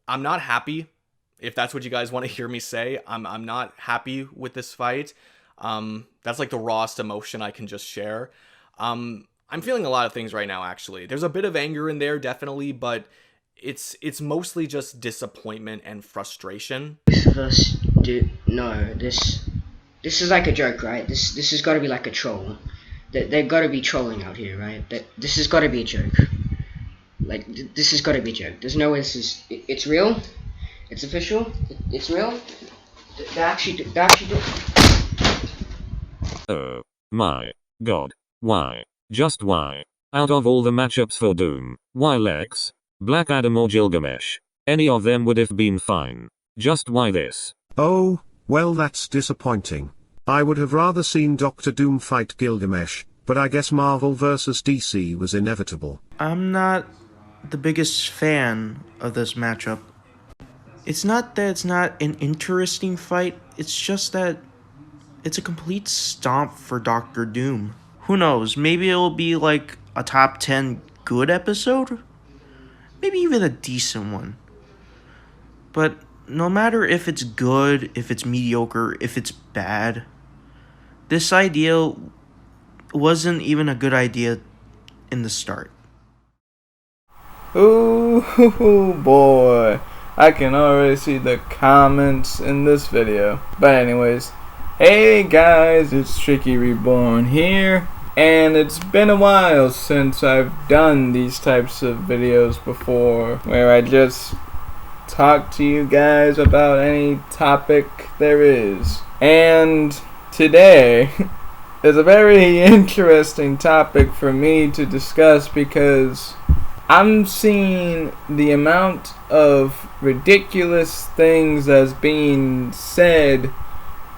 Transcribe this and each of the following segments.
I'm not happy. If that's what you guys want to hear me say, I'm not happy with this fight. That's like the rawest emotion I can just share. I'm feeling a lot of things right now, actually. There's a bit of anger in there, definitely, but it's mostly just disappointment and frustration. This of us do no. This is like a joke, right? This has got to be like a troll. They've got to be trolling out here, right? This has got to be a joke. Like this has got to be a joke. There's no way this is. It's real. It's official. It's real. They actually do. Oh my god. Why? Just why? Out of all the matchups for Doom, why Lex, Black Adam or Gilgamesh? Any of them would have been fine. Just why this? Oh, well that's disappointing. I would have rather seen Doctor Doom fight Gilgamesh, but I guess Marvel vs. DC was inevitable. I'm not the biggest fan of this matchup. It's not that it's not an interesting fight, it's just that it's a complete stomp for Doctor Doom. Who knows, maybe it'll be like a top 10 good episode? Maybe even a decent one. But no matter if it's good, if it's mediocre, if it's bad, this idea wasn't even a good idea in the start. Ooh boy, I can already see the comments in this video. But anyways, hey guys, it's Trickyreborn here, and it's been a while since I've done these types of videos before, where I just talk to you guys about any topic there is. And today is a very interesting topic for me to discuss because I'm seeing the amount of ridiculous things that's being said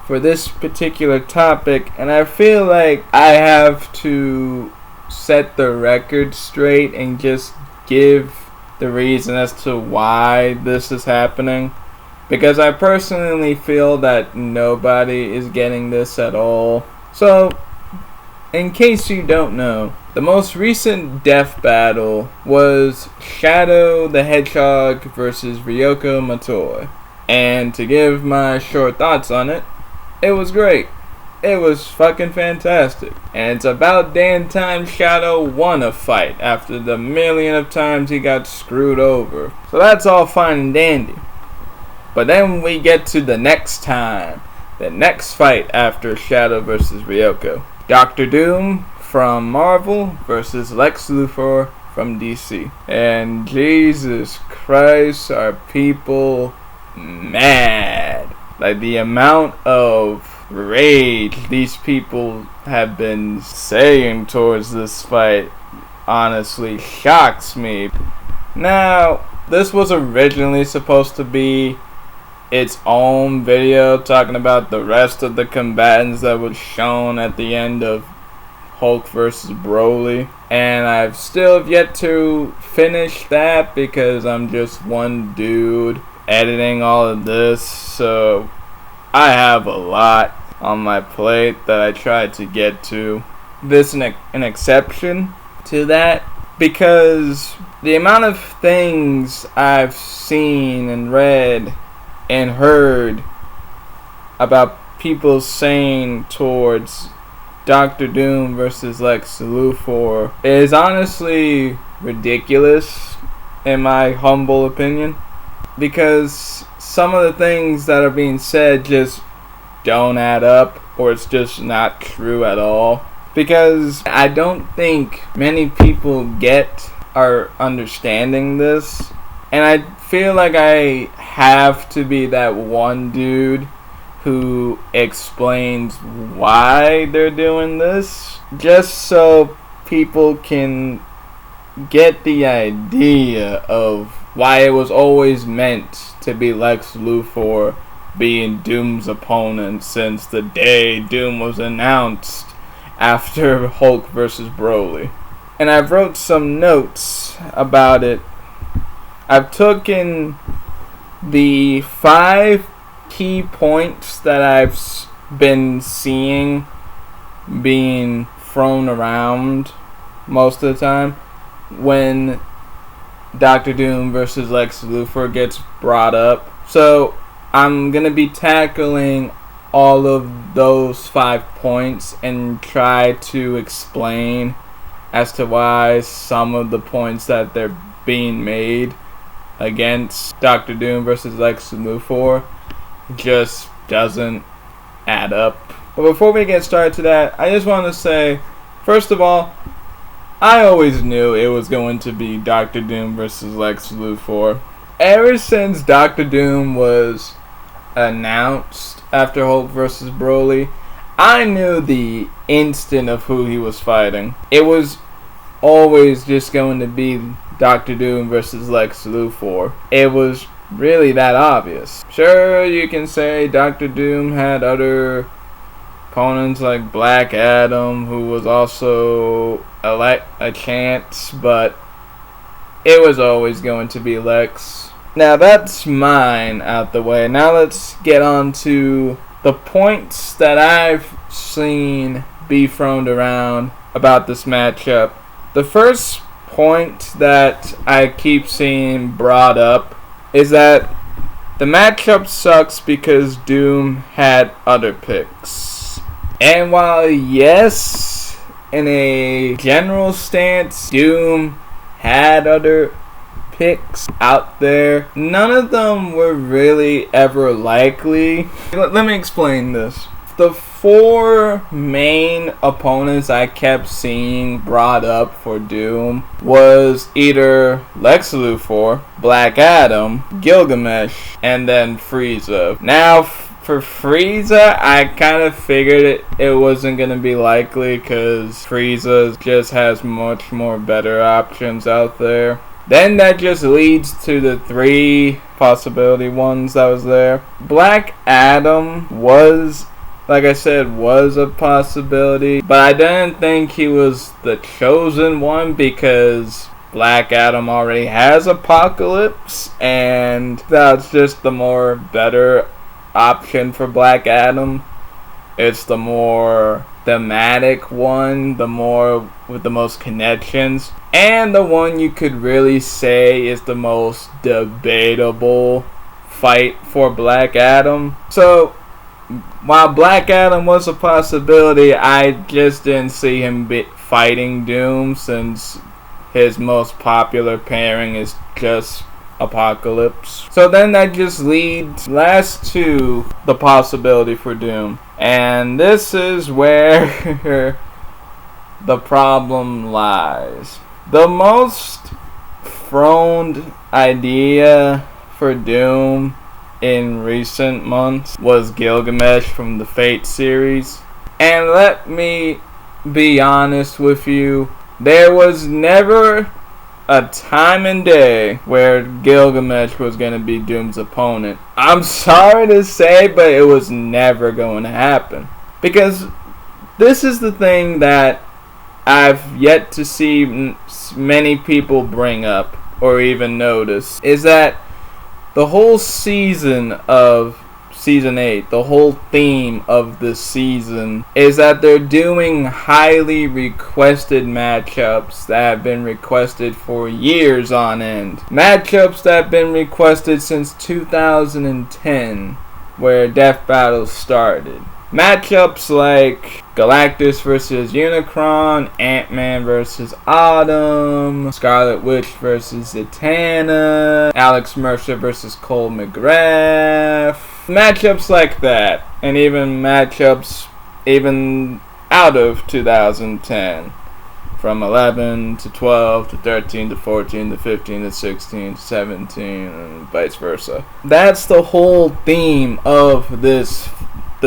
for this particular topic, and I feel like I have to set the record straight and just give the reason as to why this is happening, because I personally feel that nobody is getting this at all. So, in case you don't know, the most recent death battle was Shadow the Hedgehog versus Ryoko Matoi. And to give my short thoughts on it, it was great. It was fucking fantastic. And it's about damn time Shadow won a fight after the million of times he got screwed over. So that's all fine and dandy. But then we get to the next time. The next fight after Shadow versus Ryoko. Doctor Doom from Marvel versus Lex Luthor from DC. And Jesus Christ, are people mad. Like the amount of rage these people have been saying towards this fight honestly shocks me. Now, this was originally supposed to be its own video talking about the rest of the combatants that was shown at the end of Hulk vs. Broly, and I've still yet to finish that because I'm just one dude editing all of this, so I have a lot on my plate that I tried to get to. This is an exception to that because the amount of things I've seen and read and heard about people saying towards Doctor Doom versus Lex Luthor is honestly ridiculous in my humble opinion, because some of the things that are being said just don't add up, or it's just not true at all. Because I don't think many people are understanding this, and I feel like I have to be that one dude who explains why they're doing this, just so people can get the idea of why it was always meant to be Lex Luthor being Doom's opponent since the day Doom was announced after Hulk vs. Broly. And I've wrote some notes about it. I've taken the 5 key points that I've been seeing being thrown around most of the time when Doctor Doom versus Lex Luthor gets brought up. So I'm going to be tackling all of those 5 points and try to explain as to why some of the points that they're being made against Doctor Doom versus Lex Luthor just doesn't add up. But before we get started to that, I just want to say, first of all, I always knew it was going to be Doctor Doom versus Lex Luthor. Ever since Doctor Doom was announced after Hulk vs. Broly, I knew the instant of who he was fighting. It was always just going to be Doctor Doom versus Lex Luthor. It was really that obvious. Sure, you can say Doctor Doom had other opponents like Black Adam, who was also a chance, but it was always going to be Lex. Now that's mine out the way. Now let's get on to the points that I've seen be thrown around about this matchup. The first point that I keep seeing brought up is that the matchup sucks because Doom had other picks. And while yes, in a general stance, Doom had other picks out there, none of them were really ever likely. Let me explain this. The 4 main opponents I kept seeing brought up for Doom was either Lex Luthor, Black Adam, Gilgamesh, and then Frieza. Now, for Frieza, I kind of figured it wasn't going to be likely because Frieza just has much more better options out there. Then that just leads to the 3 possibility ones that was there. Black Adam was, like I said, was a possibility, but I didn't think he was the chosen one because Black Adam already has Apocalypse, and that's just the more better option for Black Adam. It's the more thematic one, the more with the most connections, and the one you could really say is the most debatable fight for Black Adam. So while Black Adam was a possibility, I just didn't see him fighting Doom since his most popular pairing is just Apocalypse. So then that just leads last to the possibility for Doom. And this is where the problem lies. The most thrown idea for Doom in recent months was Gilgamesh from the Fate series. And let me be honest with you, there was never a time and day where Gilgamesh was going to be Doom's opponent. I'm sorry to say, but it was never going to happen. Because this is the thing that I've yet to see many people bring up or even notice, is that the whole season of Season 8, the whole theme of this season, is that they're doing highly requested matchups that have been requested for years on end. Matchups that have been requested since 2010, where Death Battle started. Matchups like Galactus versus Unicron, Ant-Man versus Autumn, Scarlet Witch versus Zatanna, Alex Mercer versus Cole McGrath. Matchups like that, and even matchups even out of 2010. From 11 to 12 to 13 to 14 to 15 to 16 to 17 and vice versa. That's the whole theme of this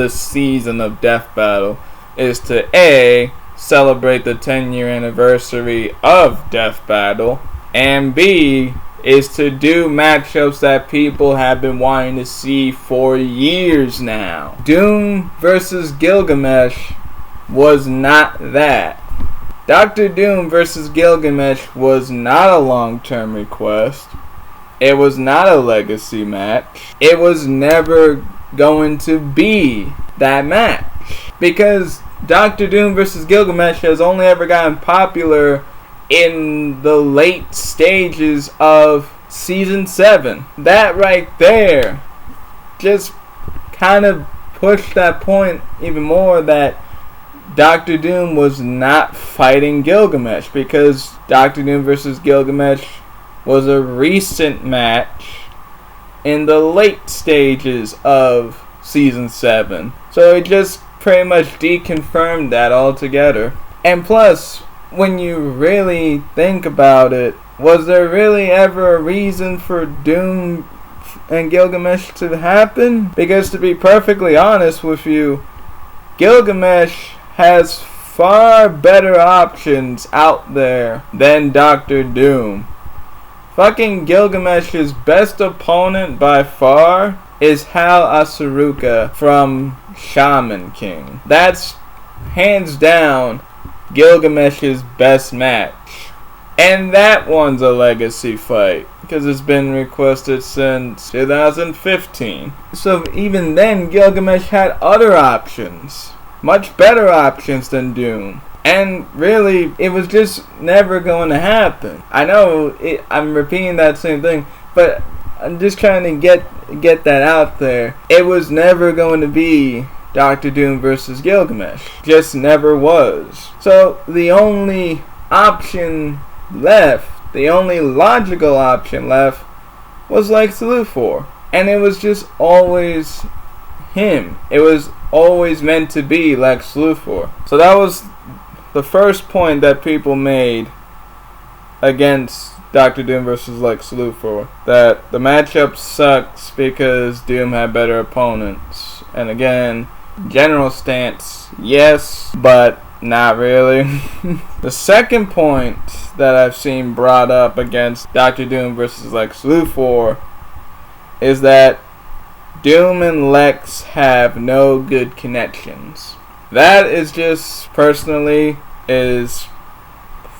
season of Death Battle, is to A, celebrate the 10-year anniversary of Death Battle, and B, is to do matchups that people have been wanting to see for years now. Doom versus Gilgamesh was not that. Dr. Doom versus Gilgamesh was not a long-term request. It was not a legacy match. It was never going to be that match. Because Dr. Doom versus Gilgamesh has only ever gotten popular in the late stages of season 7. That right there just kind of pushed that point even more, that Doctor Doom was not fighting Gilgamesh, because Doctor Doom versus Gilgamesh was a recent match in the late stages of season 7. So it just pretty much deconfirmed that altogether. And plus, when you really think about it, was there really ever a reason for Doom and Gilgamesh to happen? Because to be perfectly honest with you, Gilgamesh has far better options out there than Doctor Doom. Fucking Gilgamesh's best opponent by far is Hal Asuruka from Shaman King. That's hands down Gilgamesh's best match. And that one's a legacy fight, because it's been requested since 2015. So even then, Gilgamesh had other options. Much better options than Doom. And really, it was just never going to happen. I know I'm repeating that same thing, but I'm just trying to get that out there. It was never going to be Doctor Doom versus Gilgamesh. Just never was. So the only option left, the only logical option left, was Lex Luthor. And it was just always him. It was always meant to be Lex Luthor. So that was the first point that people made against Doctor Doom versus Lex Luthor, that the matchup sucks because Doom had better opponents. And again, general stance, yes, but not really. The second point that I've seen brought up against Doctor Doom versus Lex Luthor is that Doom and Lex have no good connections. That is just, personally, is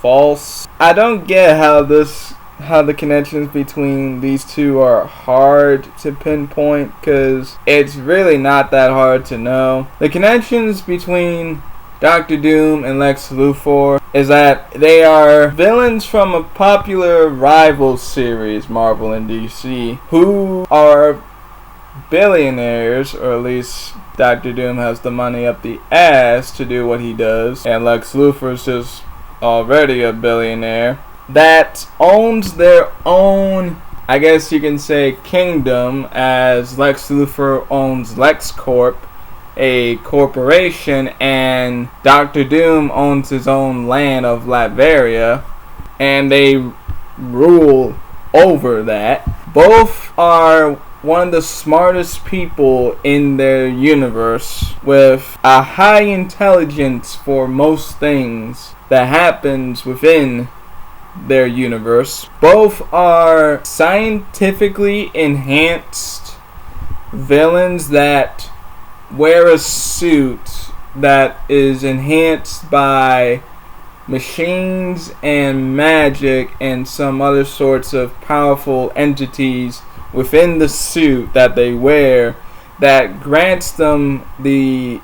false. I don't get how the connections between these two are hard to pinpoint, because it's really not that hard to know. The connections between Doctor Doom and Lex Luthor is that they are villains from a popular rival series, Marvel and DC, who are billionaires, or at least Doctor Doom has the money up the ass to do what he does, and Lex Luthor is just already a billionaire that owns their own, I guess you can say, kingdom, as Lex Luthor owns LexCorp, a corporation, and Doctor Doom owns his own land of Latveria, and they rule over that. Both are one of the smartest people in their universe, with a high intelligence for most things that happens within their universe. Both are scientifically enhanced villains that wear a suit that is enhanced by machines and magic and some other sorts of powerful entities within the suit that they wear, that grants them the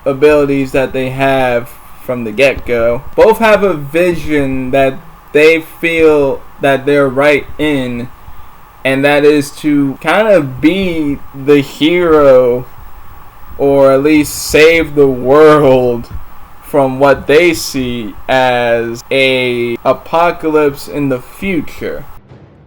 abilities that they have from the get-go. Both have a vision that they feel that they're right in, and that is to kind of be the hero, or at least save the world from what they see as a apocalypse in the future.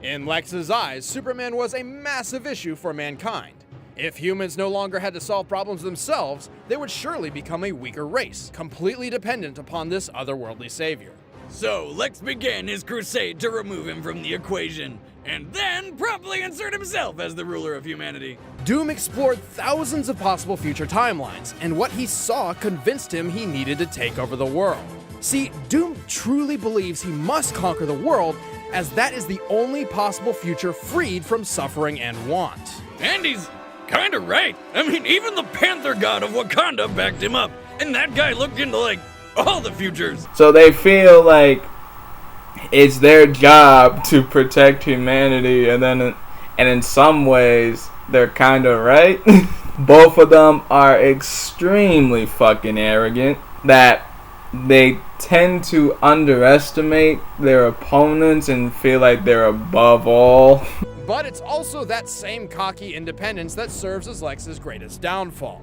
In Lex's eyes, Superman was a massive issue for mankind. If humans no longer had to solve problems themselves, they would surely become a weaker race, completely dependent upon this otherworldly savior. So Lex began his crusade to remove him from the equation, and then promptly insert himself as the ruler of humanity. Doom explored thousands of possible future timelines, and what he saw convinced him he needed to take over the world. See, Doom truly believes he must conquer the world, as that is the only possible future freed from suffering and want. And he's kinda right. I mean, even the Panther God of Wakanda backed him up, and that guy looked into, like, all the futures. So they feel like it's their job to protect humanity, and in some ways, they're kinda right. Both of them are extremely fucking arrogant, that they tend to underestimate their opponents and feel like they're above all. But it's also that same cocky independence that serves as Lex's greatest downfall.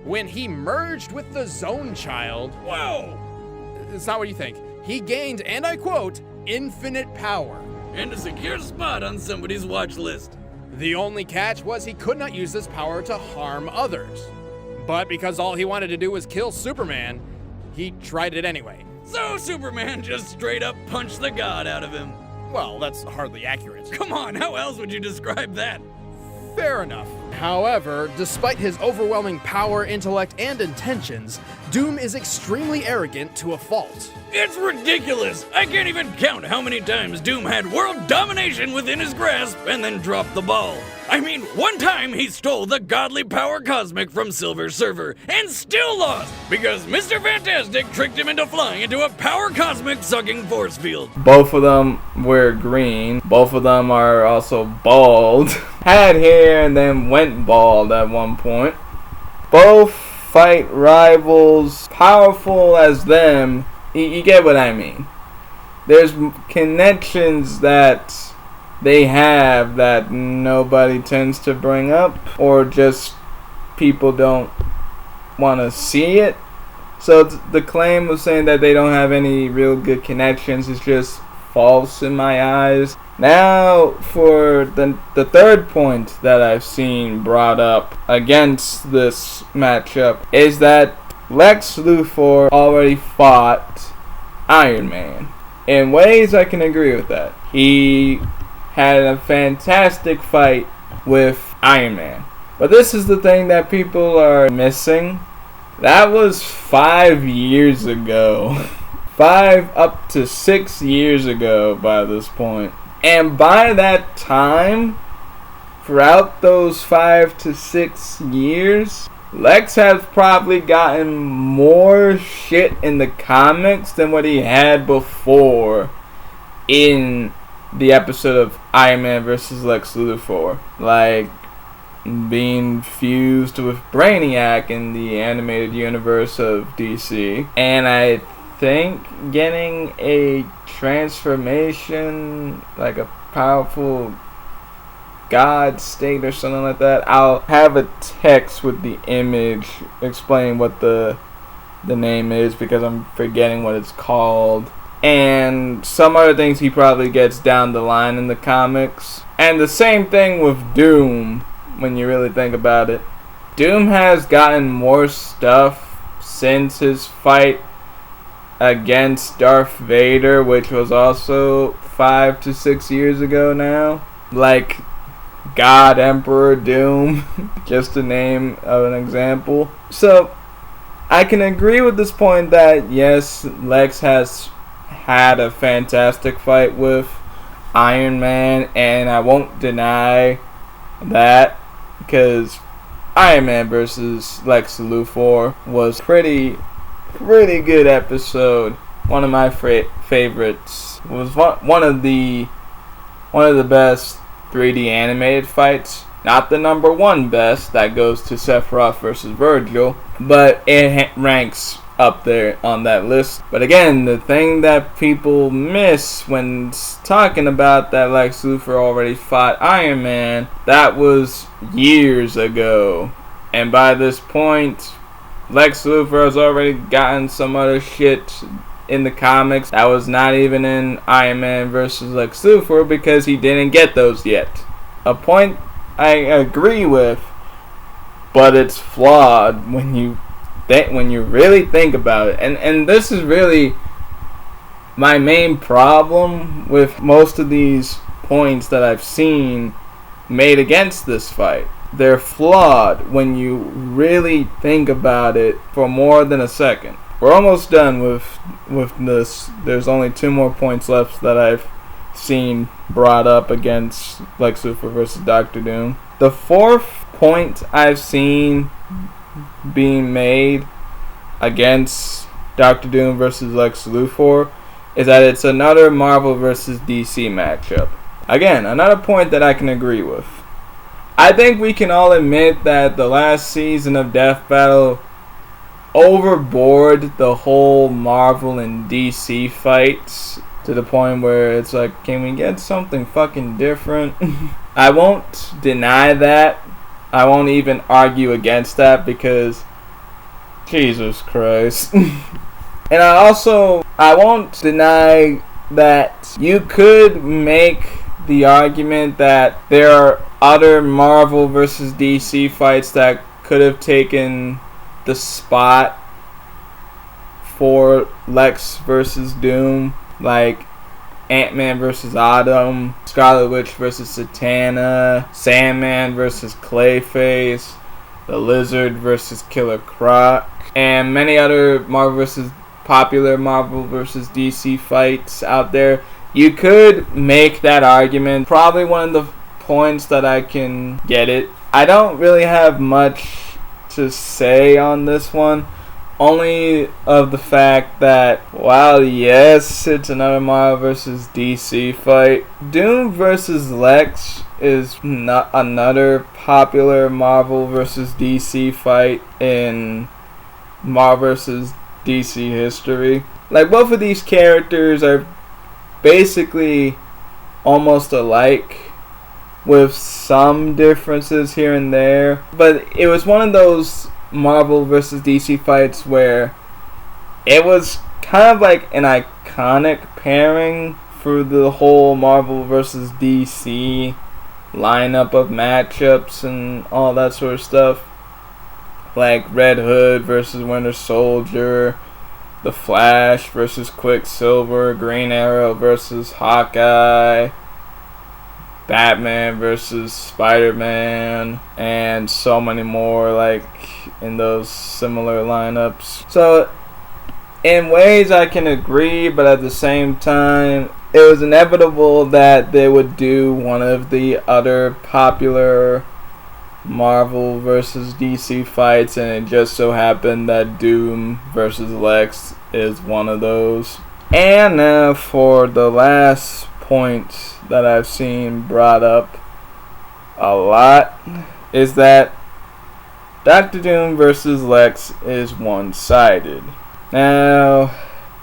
When he merged with the Zone Child, whoa! It's not what you think. He gained, and I quote, infinite power. And a secure spot on somebody's watch list. The only catch was he could not use this power to harm others. But because all he wanted to do was kill Superman, he tried it anyway. So Superman just straight up punched the god out of him. Well, that's hardly accurate. Come on, how else would you describe that? Fair enough. However, despite his overwhelming power, intellect, and intentions, Doom is extremely arrogant to a fault. It's ridiculous! I can't even count how many times Doom had world domination within his grasp and then dropped the ball. I mean, one time he stole the godly power cosmic from Silver Surfer and still lost because Mr. Fantastic tricked him into flying into a power cosmic sucking force field. Both of them wear green. Both of them are also bald. Had hair and then went bald at one point. Both fight rivals powerful as them. You get what I mean. There's connections that they have that nobody tends to bring up, or just people don't want to see it. So the claim of saying that they don't have any real good connections is just false in my eyes. Now for the third point that I've seen brought up against this matchup is that Lex Luthor already fought Iron Man. In ways I can agree with that. He had a fantastic fight with Iron Man. But this is the thing that people are missing. That was 5 years ago. 5 up to 6 years ago by this point. And by that time, throughout those 5 to 6 years, Lex has probably gotten more shit in the comics than what he had before in the episode of Iron Man vs. Lex Luthor. Like, being fused with Brainiac in the animated universe of DC. And I think getting a transformation, like a powerful God state or something like that. I'll have a text with the image explaining what the name is because I'm forgetting what it's called. And some other things he probably gets down the line in the comics. And the same thing with Doom, when you really think about it. Doom has gotten more stuff since his fight against Darth Vader, which was also 5 to 6 years ago now. Like God Emperor Doom, just to name an example. So I can agree with this point that yes, Lex has had a fantastic fight with Iron Man, and I won't deny that because Iron Man versus Lex Luthor was pretty good episode. One of my favorites. It was one of the best 3D animated fights. Not the number one best, that goes to Sephiroth versus Virgil, but it ranks up there on that list. But again, the thing that people miss when talking about that Lex Luthor already fought Iron Man, that was years ago. And by this point, Lex Luthor has already gotten some other shit in the comics that was not even in Iron Man vs. Lex Luthor because he didn't get those yet. A point I agree with, but it's flawed when you really think about it. And this is really my main problem with most of these points that I've seen made against this fight. They're flawed when you really think about it for more than a second. We're almost done with this. There's only 2 more points left that I've seen brought up against Lex Luthor versus Dr. Doom. The 4th point I've seen being made against Dr. Doom versus Lex Luthor is that it's another Marvel versus DC matchup. Again, another point that I can agree with. I think we can all admit that the last season of Death Battle overboard the whole Marvel and DC fights to the point where it's like, can we get something fucking different? I won't deny that. I won't even argue against that because Jesus Christ. And I won't deny that you could make the argument that there are other Marvel versus DC fights that could have taken the spot for Lex versus Doom, like Ant-Man versus Atom, Scarlet Witch versus Satana, Sandman versus Clayface, the Lizard versus Killer Croc, and many other popular Marvel versus DC fights out there. You could make that argument. Probably one of the points that I can get it. I don't really have much to say on this one, only of the fact that while yes, it's another Marvel versus DC fight, Doom versus Lex is not another popular Marvel versus DC fight in Marvel versus DC history. Like, both of these characters are basically almost alike, with some differences here and there, but it was one of those Marvel versus DC fights where it was kind of like an iconic pairing for the whole Marvel versus DC lineup of matchups and all that sort of stuff, like Red Hood versus Winter Soldier, The Flash versus Quicksilver, Green Arrow versus Hawkeye, Batman versus Spider-Man, and so many more, like, in those similar lineups. So, in ways I can agree, but at the same time, it was inevitable that they would do one of the other popular Marvel versus DC fights, and it just so happened that Doom versus Lex is one of those. And now for the last point that I've seen brought up a lot, is that Dr. Doom versus Lex is one-sided. Now,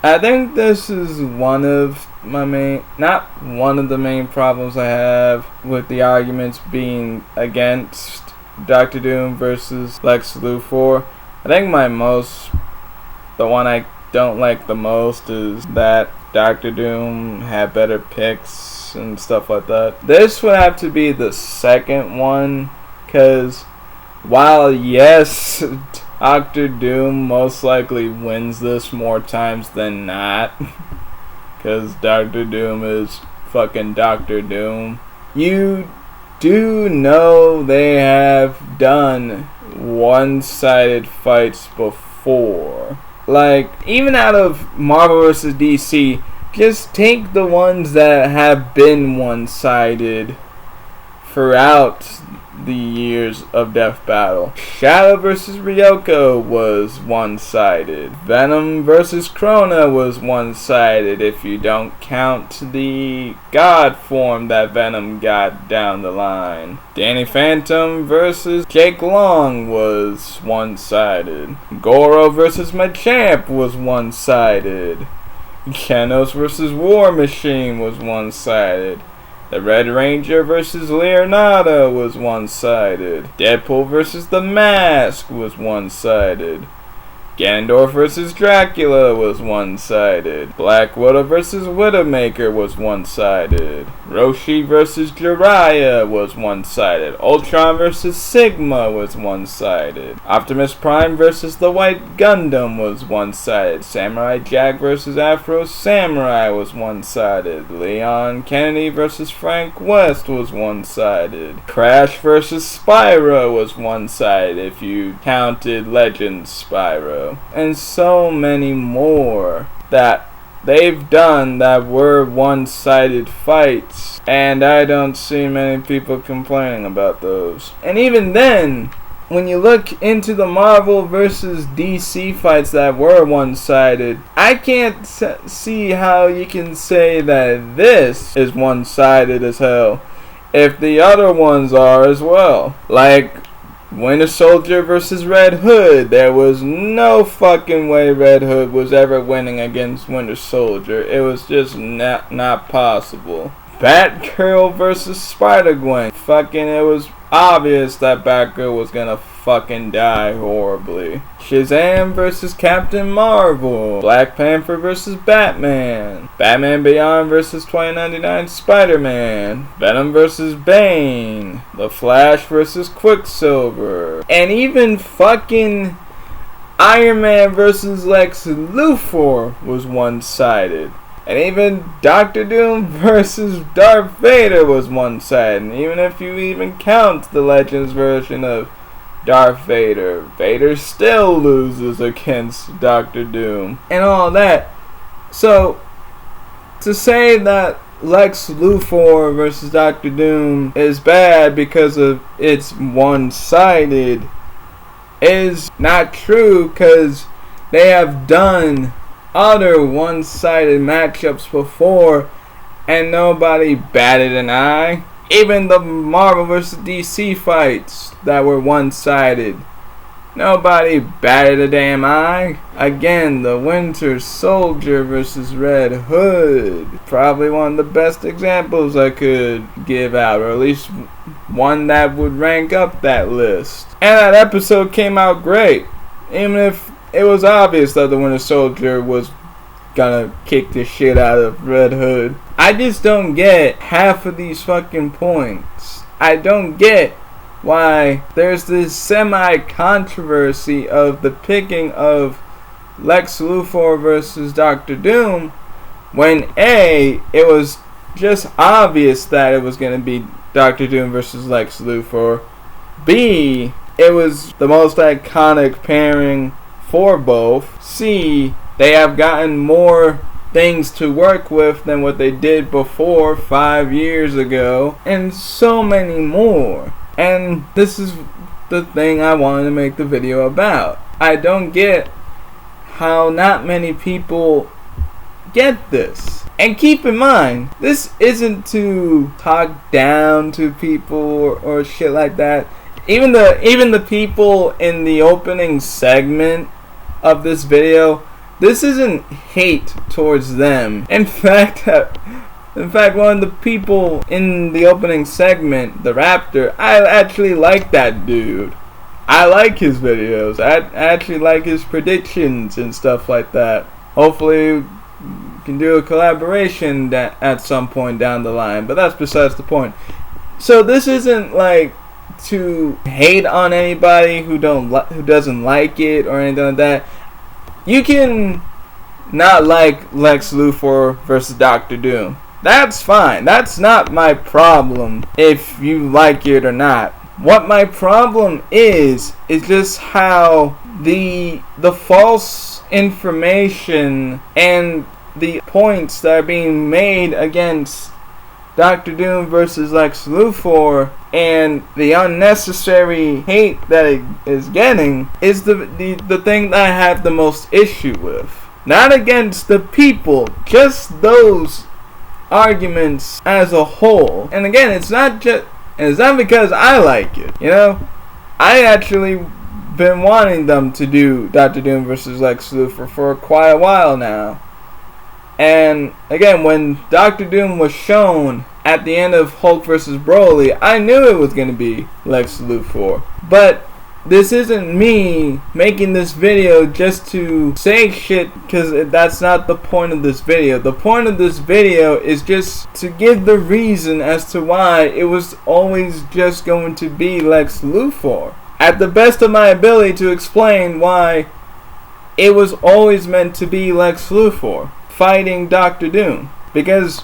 I think this is one of the main problems I have with the arguments being against Dr. Doom versus Lex Luthor. I think the one I don't like the most is that Dr. Doom had better picks and stuff like that. This would have to be the second one, because while yes, Dr. Doom most likely wins this more times than not, because Dr. Doom is fucking Dr. Doom, you do know they have done one-sided fights before. Like, even out of Marvel vs. DC, just take the ones that have been one-sided throughout the years of Death Battle. Shadow vs. Ryoko was one-sided. Venom vs. Krona was one-sided, if you don't count the God form that Venom got down the line. Danny Phantom vs. Jake Long was one-sided. Goro vs. Machamp was one-sided. Genos vs. War Machine was one-sided. The Red Ranger vs. Leonardo was one-sided. Deadpool vs. The Mask was one-sided. Ganondorf vs. Dracula was one-sided. Black Widow vs. Widowmaker was one-sided. Roshi vs. Jiraiya was one-sided. Ultron vs. Sigma was one-sided. Optimus Prime vs. the White Gundam was one-sided. Samurai Jack vs. Afro Samurai was one-sided. Leon Kennedy vs. Frank West was one-sided. Crash vs. Spyro was one-sided if you counted Legend Spyro. And so many more that they've done that were one-sided fights, and I don't see many people complaining about those. And even then, when you look into the Marvel versus DC fights that were one-sided, I can't see how you can say that this is one-sided as hell if the other ones are as well. Like, Winter Soldier versus Red Hood. There was no fucking way Red Hood was ever winning against Winter Soldier. It was just not possible. Batgirl versus Spider-Gwen. Fucking, it was obvious that Batgirl was gonna fucking die horribly. Shazam versus Captain Marvel. Black Panther versus Batman. Batman Beyond versus 2099 Spider-Man. Venom versus Bane. The Flash versus Quicksilver. And even fucking Iron Man versus Lex Luthor was one-sided. And even Doctor Doom versus Darth Vader was one-sided. And even if you even count the Legends version of Darth Vader, Vader still loses against Doctor Doom. And all that. So, to say that Lex Luthor versus Doctor Doom is bad because of it's one-sided is not true, because they have done other one-sided matchups before and nobody batted an eye. Even the Marvel vs. DC fights that were one-sided, nobody batted a damn eye. Again, the Winter Soldier versus Red Hood, probably one of the best examples I could give out, or at least one that would rank up that list. And that episode came out great, even if it was obvious that the Winter Soldier was gonna kick the shit out of Red Hood. I just don't get half of these fucking points. I don't get why there's this semi-controversy of the picking of Lex Luthor versus Doctor Doom, when A, it was just obvious that it was gonna be Doctor Doom versus Lex Luthor. B, it was the most iconic pairing for both. C, they have gotten more things to work with than what they did before 5 years ago, and so many more. And this is the thing I wanted to make the video about. I don't get how not many people get this. And keep in mind, this isn't to talk down to people or shit like that. Even the people in the opening segment of this video, this isn't hate towards them. In fact, one of the people in the opening segment, the Raptor, I actually like that dude. I like his videos. I actually like his predictions and stuff like that. Hopefully, we can do a collaboration at some point down the line, but that's besides the point. So this isn't like to hate on anybody who doesn't like it or anything like that. You can not like Lex Luthor versus Doctor Doom. That's fine. That's not my problem if you like it or not. What my problem is just how the false information and the points that are being made against Doctor Doom versus Lex Luthor and the unnecessary hate that it is getting is the thing that I have the most issue with. Not against the people, just those arguments as a whole. And again, it's not because I like it, you know? I actually been wanting them to do Doctor Doom versus Lex Luthor for quite a while now. And again, when Doctor Doom was shown at the end of Hulk vs. Broly, I knew it was going to be Lex Luthor. But this isn't me making this video just to say shit, because that's not the point of this video. The point of this video is just to give the reason as to why it was always just going to be Lex Luthor. At the best of my ability to explain why it was always meant to be Lex Luthor fighting Doctor Doom. Because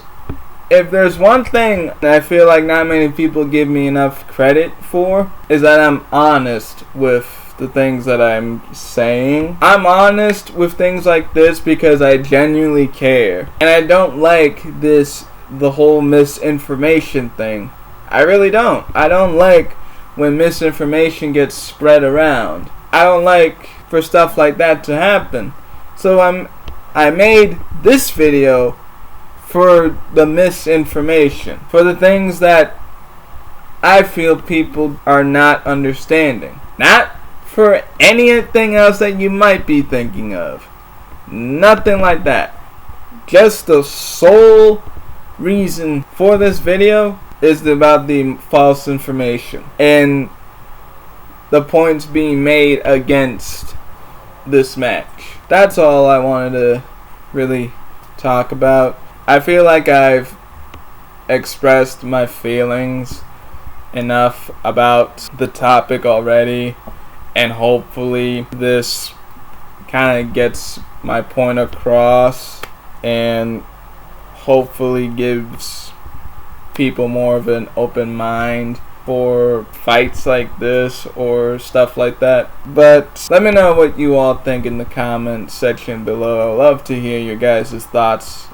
if there's one thing that I feel like not many people give me enough credit for, is that I'm honest with the things that I'm saying. I'm honest with things like this because I genuinely care. And I don't like the whole misinformation thing. I really don't. I don't like when misinformation gets spread around. I don't like for stuff like that to happen. So I made this video for the misinformation, for the things that I feel people are not understanding. Not for anything else that you might be thinking of. Nothing like that. Just the sole reason for this video is about the false information and the points being made against this match. That's all I wanted to really talk about. I feel like I've expressed my feelings enough about the topic already, and hopefully this kind of gets my point across and hopefully gives people more of an open mind for fights like this or stuff like that. But let me know what you all think in the comment section below. I'd love to hear your guys' thoughts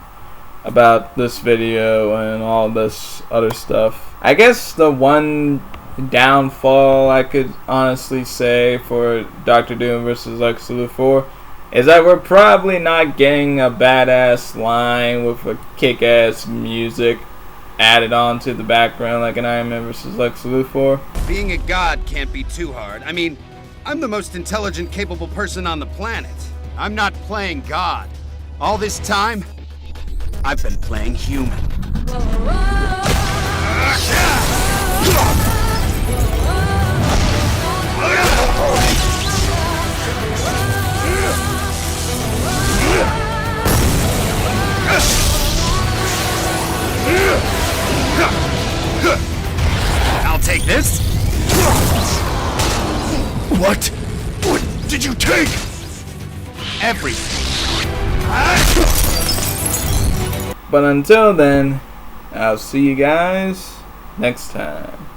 about this video and all this other stuff. I guess the one downfall I could honestly say for Dr. Doom versus Lex Luthor is that we're probably not getting a badass line with a kick-ass music added on to the background like an Iron Man versus Lex Luthor. Being a god can't be too hard. I mean, I'm the most intelligent, capable person on the planet. I'm not playing God. All this time, I've been playing human. I'll take this. What? What did you take? Everything. But until then, I'll see you guys next time.